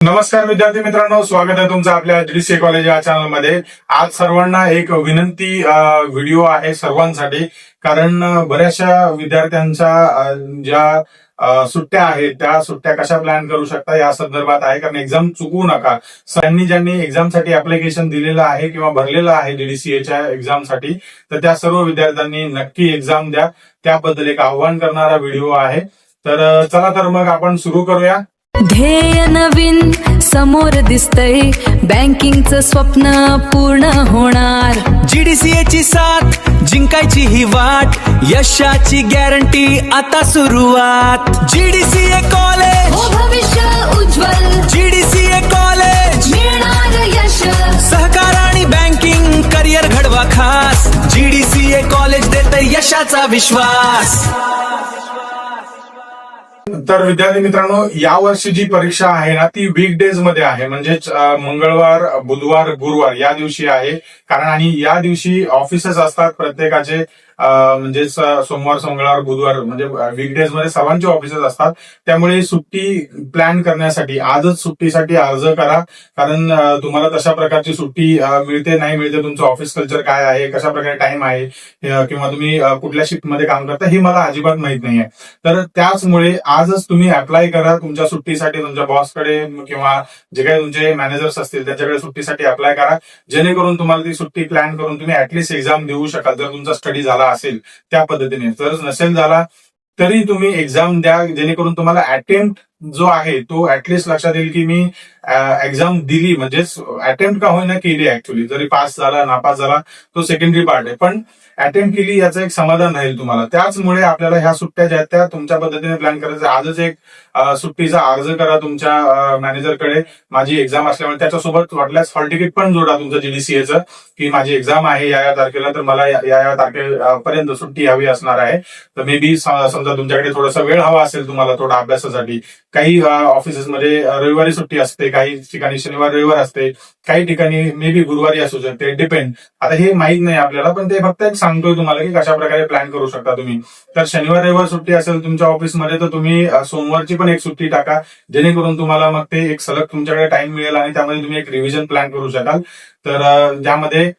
नमस्कार विद्यार्थी मित्रांनो, स्वागत आहे तुमचं आपल्या एचडीसी कॉलेज या चॅनल मध्ये। आज सर्वांना एक विनंती व्हिडिओ आहे सर्वांसाठी, कारण बऱ्याचशा विद्यार्थ्यांच्या ज्या सुट्ट्या आहेत त्या सुट्ट्या कशा प्लॅन करू शकता या संदर्भात आहे। कारण एक्झाम चुकवू नका। सगळ्यांनी ज्यांनी एक्झामसाठी ऍप्लिकेशन दिलेलं आहे किंवा भरलेलं आहे डीडीसीएच्या एक्झामसाठी, तर त्या सर्व विद्यार्थ्यांनी नक्की एक्झाम द्या, त्याबद्दल एक आव्हान करणारा व्हिडिओ आहे। तर चला तर मग आपण सुरू करूया। ध्येय नवीन समोर दिसतंय, बँकिंगचं स्वप्न पूर्ण होणार। जीडीसीएची साथ जिंकायची ही वाट, यशाची गॅरंटी आता सुरुवात। जीडीसीए कॉलेज हो भविष्य उज्ज्वल, जीडीसीए कॉलेज मिळणार यश। सहकार आणि बँकिंग करिअर घडवा खास, जीडीसीए कॉलेज देते यशाचा विश्वास। तर विद्यार्थी मित्रांनो, या वर्षी जी परीक्षा आहे ना ती वीकडेज मध्ये आहे, म्हणजेच मंगळवार, बुधवार, गुरुवार या दिवशी आहे। कारण आणि या दिवशी ऑफिसेस असतात प्रत्येकाचे, म्हणजे सोमवार, मंगळवार, बुधवार म्हणजे वीकडेज मध्ये सर्वांचे ऑफिसेस असतात। त्यामुळे सुट्टी प्लॅन करण्यासाठी आजच सुट्टीसाठी अर्ज करा, कारण तुम्हाला तशा प्रकारची सुट्टी मिळते नाही मिळते, तुमचं ऑफिस कल्चर काय आहे, कशा प्रकारे टाइम आहे, किंवा तुम्ही कुठल्या शिफ्ट मध्ये काम करता हे मला अजिबात माहित नाहीये। तर त्याचमुळे आजच तुम्ही अप्लाय करा तुमच्या सुट्टीसाठी, तुमच्या बॉसकडे किंवा जे काही तुमचे मॅनेजर्स असतील त्यांच्याकडे सुट्टीसाठी अप्लाय करा, जेणेकरून तुम्हाला ती सुट्टी प्लॅन करून तुम्ही ऍटलीस्ट एक्झाम देऊ शकाल, जर तुमचा स्टडी झाला असेल त्या पद्धतीने। जर नसेल झाला तरी तुम्ही एक्झाम द्या, जेणेकरून तुम्हाला अटेम्प्ट जो आहे तो ऍटलीस्ट लक्षात येईल की मी एक्झाम दिली, म्हणजेच अटेम्प्ट का होईना केली, ऍक्च्युअली जरी पास झाला नापास झाला तो सेकंडरी पार्ट आहे, पण अटेम्प्ट केली याचं एक समाधान राहील तुम्हाला। त्याचमुळे आपल्याला ह्या सुट्ट्या ज्या त्या तुमच्या पद्धतीने प्लॅन करायचं। आजच एक सुट्टीचा अर्ज करा तुमच्या मॅनेजरकडे, माझी एक्झाम असल्यामुळे त्याच्यासोबत वाटल्यास हॉल तिकीट पण जोडा तुमचं जीडीसीएचं, की माझी एक्झाम आहे या तारखेला, तर मला या तारखेपर्यंत सुट्टी हवी असणार आहे। तर मे बी समजा तुमच्याकडे थोडासा वेळ हवा असेल तुम्हाला थोडा अभ्यासासाठी, काही ऑफिसेसमध्ये रविवारी सुट्टी असते, काही ठिकाणी शनिवार रविवार असते, काही ठिकाणी मे बी गुरुवारी असू शकते, डिपेंड। आता हे माहित नाही आपल्याला, पण ते फक्त एक सांगतोय तुम्हाला की कशा प्रकारे प्लॅन करू शकता तुम्ही। तर शनिवार रविवार सुट्टी असेल तुमच्या ऑफिसमध्ये तर तुम्ही सोमवारची पण एक सुट्टी टाका, जेणेकरून तुम्हाला मग ते एक सलग तुमच्याकडे टाइम मिळेल आणि त्यामध्ये तुम्ही एक रिव्हिजन प्लॅन करू शकाल। तर ज्यामध्ये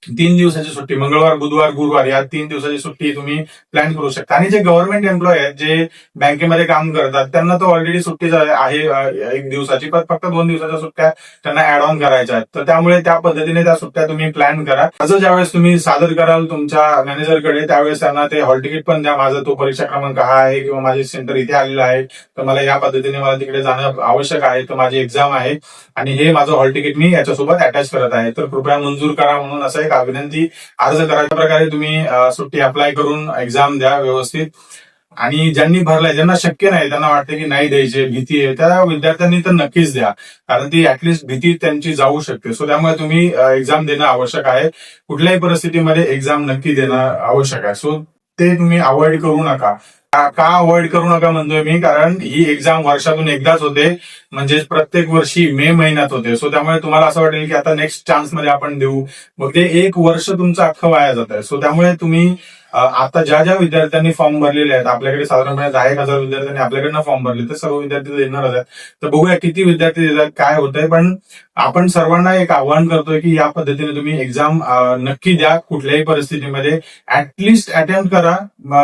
3 दिवसाची सुट्टी, मंगळवार, बुधवार, गुरुवार या 3 दिवसाची सुट्टी तुम्ही प्लॅन करू शकता। आणि जे गव्हर्नमेंट एम्प्लॉय आहेत, जे बँकेमध्ये काम करतात, त्यांना तो ऑलरेडी सुट्टी आहे 1 दिवसाची, पण फक्त 2 दिवसाच्या सुट्ट्या त्यांना ऍड ऑन करायच्या आहेत। तर त्यामुळे त्या पद्धतीने त्या सुट्ट्या तुम्ही प्लॅन करा। असं ज्यावेळेस तुम्ही सादर कराल तुमच्या मॅनेजरकडे, त्यावेळेस त्यांना ते हॉल तिकीट पण द्या, माझा तो परीक्षा क्रमांक हा आहे किंवा माझे सेंटर इथे आलेलं आहे, तर मला या पद्धतीने मला तिकडे जाणं आवश्यक आहे, तर माझी एक्झाम आहे आणि हे माझं हॉल तिकीट मी याच्यासोबत अटॅच करत आहे, तर कृपया मंजूर करा म्हणून असं एक विनंती अर्ज करायच्या प्रकारे तुम्ही सुट्टी अप्लाय करून एक्झाम द्या व्यवस्थित। आणि ज्यांनी भरलाय, ज्यांना शक्य नाही, त्यांना वाटतं की नाही द्यायचे, भीती आहे, त्या विद्यार्थ्यांनी तर नक्कीच द्या, कारण ती ऍटलीस्ट भीती त्यांची जाऊ शकते। सो त्यामुळे तुम्ही एक्झाम देणं आवश्यक आहे, कुठल्याही परिस्थितीमध्ये एक्झाम नक्की देणं आवश्यक आहे। सो ते तुम्ही अवॉइड करू नका। का अवॉइड करू नका म्हणतोय मी, कारण ही एक्झाम वर्षातून एकदाच होते, म्हणजेच प्रत्येक वर्षी मे महिन्यात होते। सो त्यामुळे तुम्हाला असं वाटेल की आता नेक्स्ट चान्स मध्ये आपण देऊ, मग ते 1 वर्ष तुमचं अख्खं वाया जात आहे। सो त्यामुळे तुम्ही आता ज्या विद्यार्थ्यांनी फॉर्म भरलेले आहेत, आपल्याकडे साधारणपणे 10,000 विद्यार्थ्यांनी आपल्याकडनं फॉर्म भरले, तर सर्व विद्यार्थी देणारच आहेत। तर बघूया किती विद्यार्थी देतात, काय होतंय, पण आपण सर्वांना एक आव्हान करतोय की या पद्धतीने तुम्ही एक्झाम नक्की द्या, कुठल्याही परिस्थितीमध्ये ऍटलीस्ट अटेम्प्ट करा।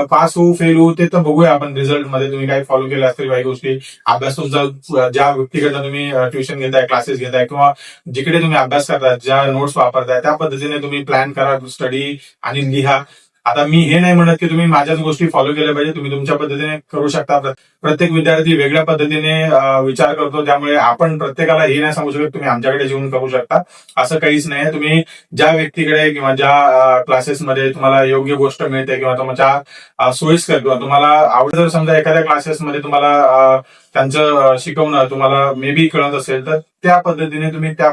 पास होऊ फेल होऊ ते तर बघूया आपण रिझल्ट मध्ये, तुम्ही काही फॉलो केले असतील काही गोष्टी, अभ्यास तुमचा ज्या व्यक्तीकडनं तुम्ही ट्युशन घेताय, क्लासेस घेताय किंवा जिकडे तुम्ही अभ्यास करताय, ज्या नोट्स वापरताय, त्या पद्धतीने तुम्ही प्लॅन करा स्टडी आणि लिहा। आता मी हे नाही म्हणत की तुम्ही माझ्याच गोष्टी फॉलो केल्या पाहिजे, तुम्ही तुमच्या पद्धतीने करू शकता। प्रत्येक विद्यार्थी वेगळ्या पद्धतीने विचार करतो, त्यामुळे आपण प्रत्येकाला हे नाही सांगू शकत तुम्ही आमच्याकडे येऊन करू शकता, असं काहीच नाही। तुम्ही ज्या व्यक्तीकडे किंवा ज्या क्लासेसमध्ये तुम्हाला योग्य गोष्ट मिळते किंवा तुमच्या सोयीस्कर किंवा तुम्हाला आवड, जर समजा एखाद्या क्लासेसमध्ये तुम्हाला त्यांचं शिकवणं तुम्हाला मे बी कळत असेल, तर त्या पद्धतीने तुम्ही त्या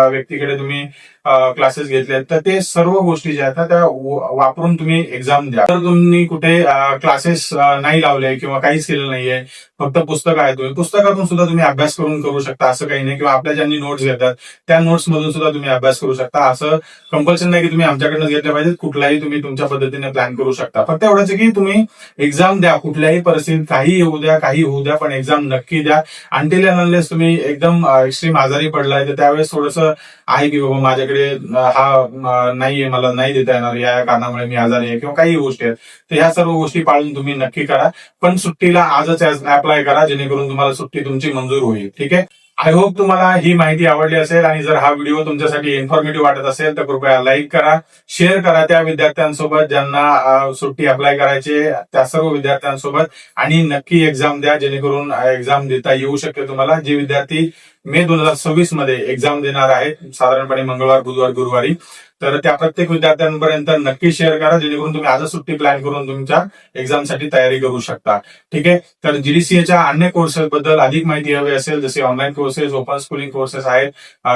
व्यक्तीकडे तुम्ही क्लासेस घेतले, तर ते सर्व गोष्टी ज्या आहेत त्या वापरून तुम्ही तुम्ही एक्झाम द्या. तर तुम्ही कुठे क्लासेस नाही लावले किंवा काहीच केलं नाहीये, फक्त पुस्तक आहे, तुम्ही पुस्तकातून सुद्धा तुम्ही अभ्यास करू शकता, असं काही नाही. किंवा आपल्या ज्यांनी नोट्स घेतात त्या नोट्स मधून सुद्धा तुम्ही अभ्यास करू शकता. असं कंपल्शन नाही की तुम्ही आमच्याकडनं घेतल्या पाहिजेत. कुठलाही तुम्ही तुमच्या पद्धतीने प्लॅन करू शकता. फक्त एवढंच आहे की तुम्ही एक्झाम द्या, कुठल्याही परिस्थितीत काही होऊ द्या, काही होऊ द्या, पण एक्झाम नक्की द्या. अनटिल अँड अनलेस तुम्ही एकदम एक्स्ट्रीम आजारी पडलाय तर त्यावेळेस थोडंसं आहे की बाबा माझ्याकडे हा नाहीये, मला नाही देता येणार या कारणामुळे मी आजारी आहे किंवा काही गोष्टी आहेत, तर ह्या सर्व गोष्टी पाळून तुम्ही नक्की करा. पण सुट्टीला आजच अप्लाय करा जेणेकरून तुम्हाला सुट्टी तुमची मंजूर होईल. ठीक आहे. आय होप तुम्हाला ही माहिती आवडली असेल आणि जर हा व्हिडिओ तुमच्यासाठी इन्फॉर्मेटिव्ह वाटत असेल तर कृपया लाईक करा, शेअर करा त्या विद्यार्थ्यांसोबत ज्यांना सुट्टी अप्लाय करायची त्या सर्व विद्यार्थ्यांसोबत, आणि नक्की एक्झाम द्या जेणेकरून एक्झाम देता येऊ शकेल तुम्हाला. जे विद्यार्थी मे 2026 मध्ये एक्झाम देणार आहेत साधारणपणे मंगळवार, बुधवार, गुरुवारी, तर त्या प्रत्येक विद्यार्थ्यांपर्यंत नक्की शेअर करा जेणेकरून तुम्ही आजच सुट्टी प्लॅन करून तुमच्या एक्झामसाठी तयारी करू शकता. ठीक आहे. तर जीडीसीएच्या अन्य कोर्सेस बद्दल अधिक माहिती हवी असेल, जसे online courses, open schooling courses आहेत,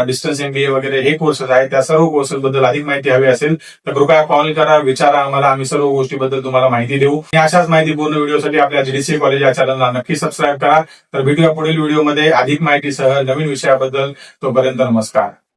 डिस्टन्स MBA वगैरे हे कोर्सेस आहेत, त्या सर्व कोर्सेस बद्दल अधिक माहिती हवी असेल तर कृपया कॉल करा, विचारा आम्हाला, आम्ही सर्व गोष्टीबद्दल तुम्हाला माहिती देऊ. आणि अशाच माहितीपूर्ण व्हिडिओसाठी आपल्या जीडीसीए कॉलेज या चॅनलला नक्की सबस्क्राईब करा. तर भेटूया पुढील व्हिडिओमध्ये अधिक माहितीसह नवीन विषयाबद्दल. तोपर्यंत नमस्कार.